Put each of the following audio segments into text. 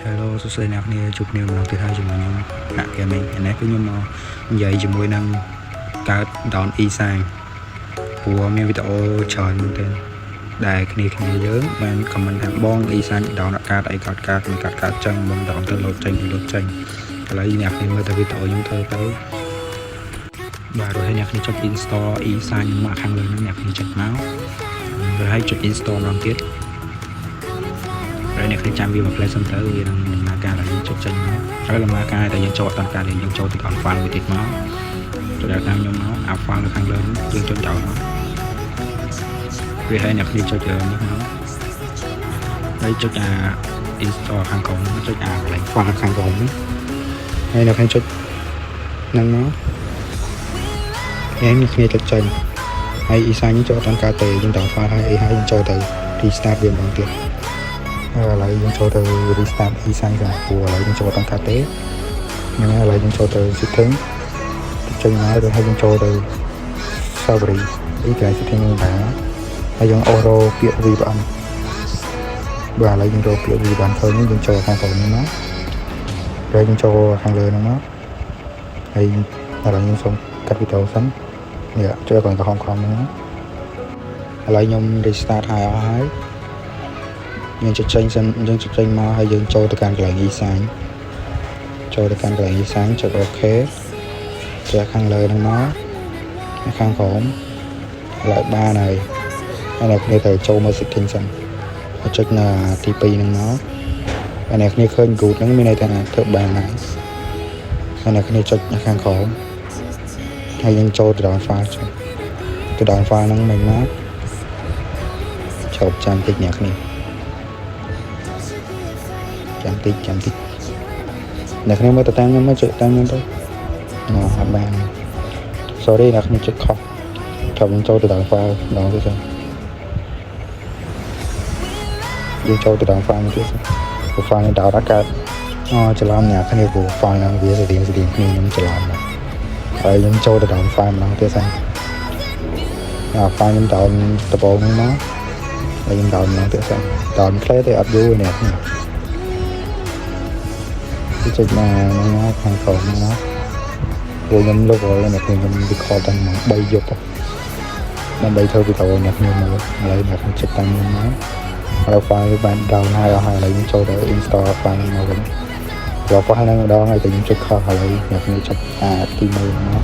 Hello សួស្តីអ្នកនាងជួបគ្នាម្ដងទៀតហើយជាមួយខ្ញុំហាក់ Gaming នេះគឺខ្ញុំមកនិយាយជាមួយនឹងកើត Down E-Sign ព្រោះមានវីដេអូច្រើនមែនទែនដែលគ្នាយើងបាន comment ថាបង E-Sign Down អត់កើតអីកើតមិនកើតចឹងបងដល់ទៅលោតចេញឥឡូវអ្នកគ្នាមើលតែវីដេអូខ្ញុំធ្វើទៅបាទrồiអ្នកគ្នាចុច install E-Sign មកខាងលើហ្នឹងអ្នកគ្នាចុចមកrồiហើយចុច install ម្ដងទៀតហើយអ្នកគ្នាចាំវាមក play សិនទៅវានឹងដំណើរការដែលយើងចុចចេញមកហើយដំណើរការដែលយើងចូលតាមការដែលយើងចូលទៅដល់ file មួយទៀតមកចុចតាមខ្ញុំមកអា file នៅខាងលើយើងចុចចោលមកវាឲ្យអ្នកគ្នាចុចនេះមកហើយចុចអា install ខាងក្រោមចុចអាកន្លែង file ខាងក្រោមនេះហើយអ្នកគ្នាចុចហ្នឹងមកអ្នកគ្នាចុចចេញហើយ E-Sign នេះចូលតាមការទេយើងដល់ file ហើយយើងចូលទៅ restart វាម្ដងទៀតឥឡូវយើងចូលទៅ restart E-Sign กันព្រោះឥឡូវយើងចូលតាមកាត់ទេហ្នឹងហើយឥឡូវយើងចូលទៅ setting ចេញមកrồiហើយយើងចូលទៅ server អីគេ setting ហ្នឹងដែរហើយយើង auto ពាក្យ VPN បាទឥឡូវយើងរកពាក្យ VPN ឃើញយើងចូលខាងក្រោមនេះមកហើយយើងចូលខាងលើហ្នឹងមកហើយឥឡូវយើងសូមកាត់វីដេអូសិននេះចូលកន្លែងក្រហមហ្នឹងឥឡូវខ្ញុំ restart ហើយអស់ហើយយើងចុចចេញសិនយើងចុចចេញមកហើយយើងចូលទៅកាន់កន្លែង E-Sign ចូលទៅកាន់កន្លែង E-Sign ចុច OK ចុចខាងលើហ្នឹងមកខាងក្រោមឡើយបានហើយអ្នកគ្នាត្រូវចូលមក setting សិនហើយចុចនៅទី2ហ្នឹងមកហើយអ្នកគ្នាឃើញ good ហ្នឹងមានន័យថាធ្វើបានហើយហើយអ្នកគ្នាចុចខាងក្រោមហើយយើងចូលទៅដល់ file ទៅដល់ file ហ្នឹងមិនមកចប់ចាំតិចអ្នកគ្នាចាំតិចអ្នកគ្នាមើលទៅតាមខ្ញុំមកចុចតាមខ្ញុំទៅអត់បាន sorry អ្នកគ្នាចុចខុសចាំខ្ញុំចូលទៅដល់ file ម្ដងទៀតទៅយើងចូលទៅដល់ file មួយទៀត file នេះដល់អត់កើតច្រឡំអ្នកគ្នាព្រោះ file ហ្នឹងវាស្តៀងគ្នាខ្ញុំច្រឡំមកហើយខ្ញុំចូលទៅដល់ file ម្ដងទៀតទៅfile ខ្ញុំដល់ដំបូងហ្នឹងមកហើយខ្ញុំដល់ម្ដងទៀតទៅដល់ play ទៅអត់យូរនេះចុចមកខាងក្រោមមកព្រោះខ្ញុំលុបហើយអ្នកខ្ញុំ record តាំងមក3យប់ដើម្បីធ្វើវីដេអូអ្នកខ្ញុំមើលឥឡូវអ្នកខ្ញុំចុចតាំងមកហើយ file បាន down ហើយអស់ហើយឥឡូវខ្ញុំចូលទៅ install file មកវិញព្រោះ file ហ្នឹងម្ដងហើយតែខ្ញុំចុចខុសឥឡូវអ្នកខ្ញុំចុចទី1មក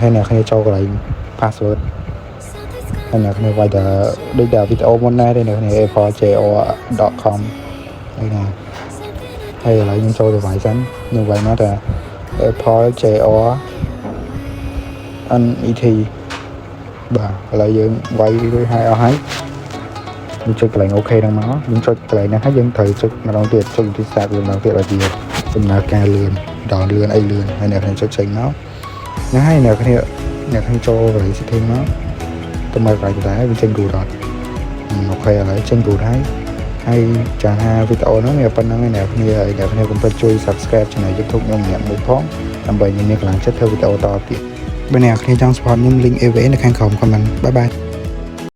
ហើយអ្នកខ្ញុំចូលកន្លែង password ហើយអ្នកខ្ញុំវាយតែដូចតែវីដេអូមុនដែរទេអ្នកខ្ញុំ apple.jo.com ហ្នឹងហើយឥឡូវខ្ញុំចូលទៅវាយសិនខ្ញុំវាយមកថា apple.jo.net បាទឥឡូវយើងវាយរួចហើយអស់ហើយយើងចុចកន្លែង OK ហ្នឹងមកយើងចុចកន្លែងហ្នឹងហើយយើងត្រូវចុចម្ដងទៀតចុចទីសាកម្ដងទៀតឲ្យវាដំណើរការលឿនដល់លឿនអីលឿនហើយអ្នកខ្ញុំចុចចេញមកហ្នឹងហើយអ្នកខ្ញុំចូលកន្លែង setting មកទៅមើលកន្លែងដែរវាចេញ good អត់អូខេឥឡូវចេញ good ហើយចាថាវីដេអូហ្នឹងវាប៉ុណ្្នឹងឯងអ្នកគ្នាកុំភ្លេចជួយ subscribe channel YouTube ខ្ញុំម្នាក់មួយផងដើម្បីខ្ញុំមានកម្លាំងចិត្តធ្វើវីដេអូតទៀតបើអ្នកគ្នាចង់ support ខ្ញុំ link AWA នៅខាងក្រោម comment បាយ